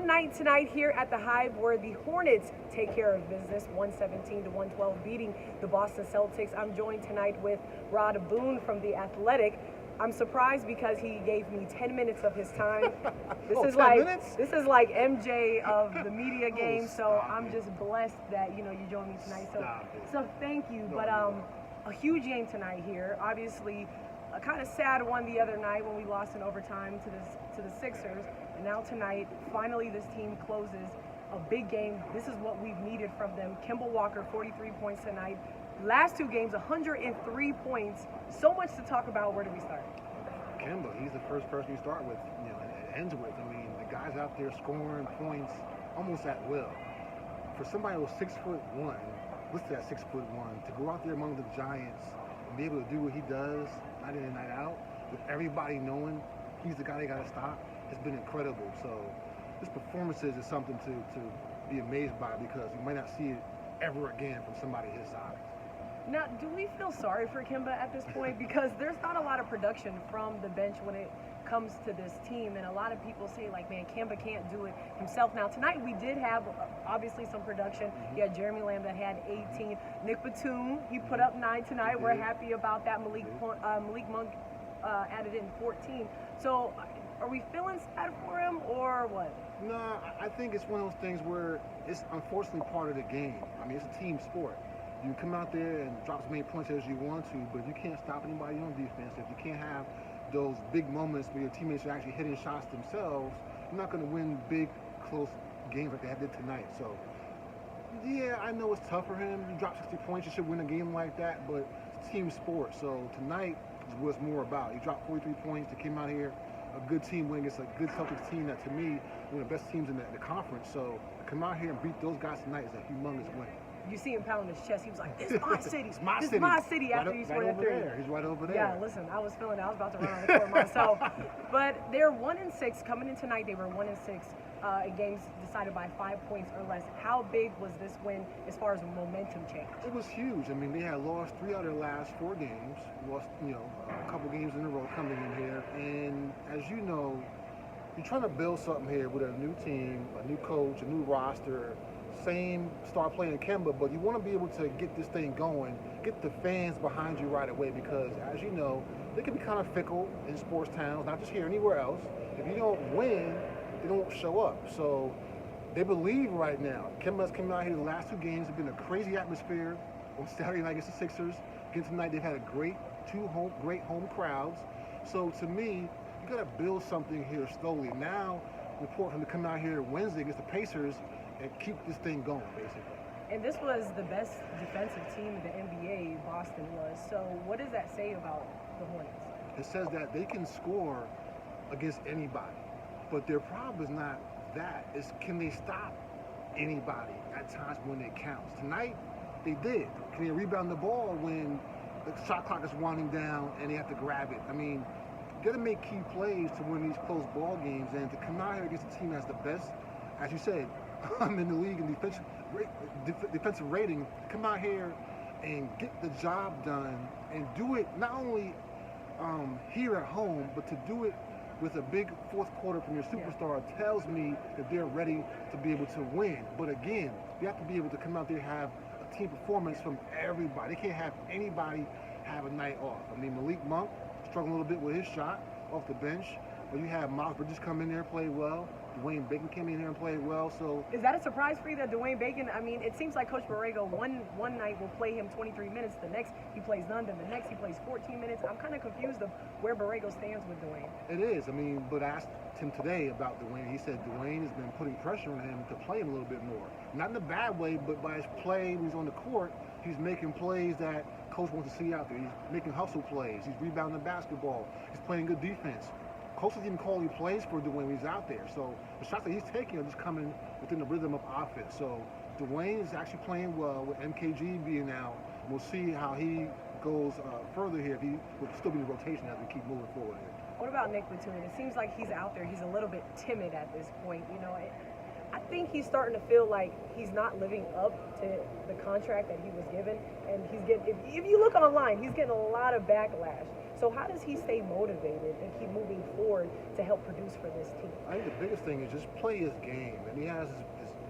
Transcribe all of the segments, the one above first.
night tonight here at the Hive where the Hornets take care of business, 117 to 112, beating the Boston Celtics. I'm joined tonight with Boone from The Athletic. I'm surprised because he gave me 10 minutes of his time. This is 10 like minutes? this is like MJ of the media game. So stop I'm it. just blessed that you joined me tonight. Stop it. So thank you. No, But no. a huge game tonight here. Obviously, a kind of sad one the other night when we lost in overtime to the Sixers. And now tonight, finally this team closes a big game. This is what we've needed from them. Kemba Walker, 43 points tonight. Last two games, 103 points. So much to talk about. Where do we start? Kemba, he's the first person you start with, and it ends with. I mean, the guy's out there scoring points almost at will. For somebody who's 6'1", listed at 6'1", to go out there among the Giants and be able to do what he does night in and night out, with everybody knowing he's the guy they got to stop, has been incredible. So his performances is something to be amazed by, because you might not see it ever again from somebody his size. Now, do we feel sorry for Kemba at this point? Because there's not a lot of production from the bench when it comes to this team. And a lot of people say, like, man, Kemba can't do it himself. Now, tonight we did have, obviously, some production. You had Jeremy Lamb that had 18. Nick Batum, he put up 9 tonight. We're happy about that. Malik Monk added in 14. So are we feeling sad for him or what? No, I think it's one of those things where it's unfortunately part of the game. I mean, it's a team sport. You can come out there and drop as many points as you want to, but you can't stop anybody on defense. If you can't have those big moments where your teammates are actually hitting shots themselves, you're not going to win big, close games like they did tonight. So, yeah, I know it's tough for him. You drop 60 points, you should win a game like that, but it's a team sport. So tonight is what it's more about. You dropped 43 points. They came out here, a good team win against a good Celtics team that, to me, one of the best teams in the conference. So to come out here and beat those guys tonight is a humongous win. You see him pounding his chest. He was like, "It's my city. It's my It's city. my city." After he right scored that over three. there. He's right over there. Yeah, listen, I was feeling it. I was about to run on the court myself. But they're 1-6 coming in tonight. They were 1-6 in games decided by 5 points or less. How big was this win as far as momentum change? It was huge. I mean, they had lost 3 out of their last 4 games. Lost, a couple games in a row coming in here. And as you know, you're trying to build something here with a new team, a new coach, a new roster. Same star player in Kemba, but you want to be able to get this thing going, get the fans behind you right away, because as you know, they can be kind of fickle in sports towns, not just here, anywhere else. If you don't win, they don't show up. So they believe right now. Kemba's coming out here the last 2 games. It's been a crazy atmosphere on Saturday night against the Sixers. Again tonight, they've had a great home crowds. So to me, you got to build something here slowly. Now, report him to come out here Wednesday against the Pacers and keep this thing going, basically. And this was the best defensive team in the NBA, Boston was. So what does that say about the Hornets? It says that they can score against anybody, but their problem is not that. It's, can they stop anybody at times when it counts? Tonight, they did. Can they rebound the ball when the shot clock is winding down and they have to grab it? I mean, you got to make key plays to win these close ball games, and to come out here against a team that's the best, as you said, in the league in defensive rating, come out here and get the job done and do it not only here at home, but to do it with a big fourth quarter from your superstar tells me that they're ready to be able to win. But again, you have to be able to come out there and have a team performance from everybody. They can't have anybody have a night off. I mean, Malik Monk struggling a little bit with his shot off the bench, but you have Miles Bridges come in there and play well. Dwayne Bacon came in here and played well. So is that a surprise for you that Dwayne Bacon? I mean, it seems like Coach Borrego one night will play him 23 minutes, the next he plays none, then the next he plays 14 minutes. I'm kind of confused of where Borrego stands with Dwayne. It is. I mean, but I asked him today about Dwayne. He said Dwayne has been putting pressure on him to play him a little bit more. Not in a bad way, but by his play when he's on the court, he's making plays that Coach wants to see out there. He's making hustle plays. He's rebounding the basketball. He's playing good defense. Coach doesn't even call he plays for Dwayne when he's out there. So the shots that he's taking are just coming within the rhythm of offense. So Dwayne is actually playing well with MKG being out. We'll see how he goes further here, if he will still be in the rotation as we keep moving forward here. What about Nick Batum? It seems like he's out there. He's a little bit timid at this point. I think he's starting to feel like he's not living up to the contract that he was given. And he's getting, if you look online, he's getting a lot of backlash. So how does he stay motivated and keep moving forward to help produce for this team? I think the biggest thing is just play his game. And he has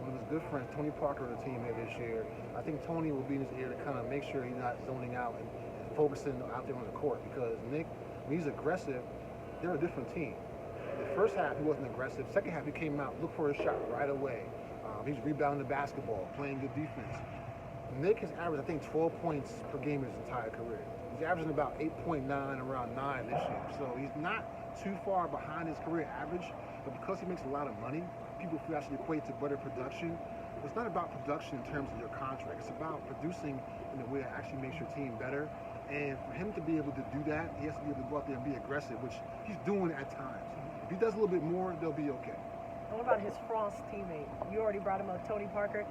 one of his good friends, Tony Parker, on the team here this year. I think Tony will be in his ear to kind of make sure he's not zoning out and focusing out there on the court, because Nick, when he's aggressive, they're a different team. The first half, he wasn't aggressive. Second half, he came out, looked for a shot right away. He's rebounding the basketball, playing good defense. Nick has averaged, I think, 12 points per game in his entire career. He's averaging about 8.9, around 9 this year. So he's not too far behind his career average, but because he makes a lot of money, people feel actually equate to better production. It's not about production in terms of your contract. It's about producing in a way that actually makes your team better. And for him to be able to do that, he has to be able to go out there and be aggressive, which he's doing at times. If he does a little bit more, they'll be okay. What about his Frost teammate? You already brought him up, Tony Parker.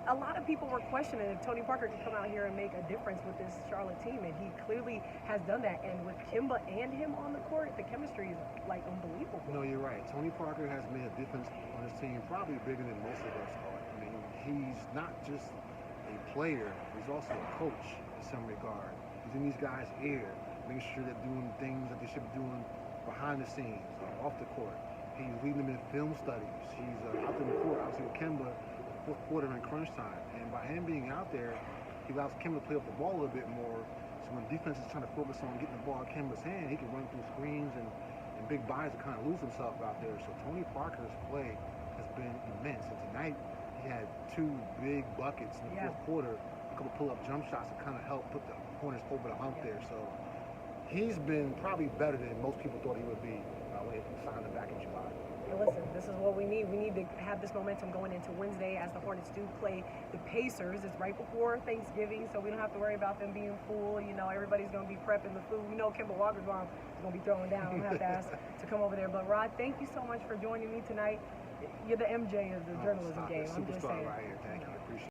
A lot of people were questioning if Tony Parker could come out here and make a difference with this Charlotte team, and he clearly has done that. And with Kemba and him on the court, the chemistry is like unbelievable. No, you're right. Tony Parker has made a difference on his team, probably bigger than most of us thought. I mean, he's not just a player; he's also a coach in some regard. He's in these guys' ear, making sure they're doing things that they should be doing behind the scenes, off the court. He's leading them in film studies. He's out in the court, obviously with Kemba, fourth quarter in crunch time. And by him being out there, he allows Kemba to play up the ball a little bit more. So when defense is trying to focus on getting the ball in Kemba's hand, he can run through screens and big bodies to kind of lose himself out there. So Tony Parker's play has been immense. And tonight, he had 2 big buckets in the fourth quarter, a couple pull-up jump shots to kind of help put the Hornets over the hump there. So he's been probably better than most people thought he would be when he signed him back in July. And listen, this is what we need. We need to have this momentum going into Wednesday as the Hornets do play the Pacers. It's right before Thanksgiving, so we don't have to worry about them being full. You know, everybody's going to be prepping the food. We know Kemba Walker's mom is going to be throwing down. I'm going to have to ask to come over there. But, Rod, thank you so much for joining me tonight. You're the MJ of the journalism game. I'm just saying. Superstar right here. Thank you. I appreciate it.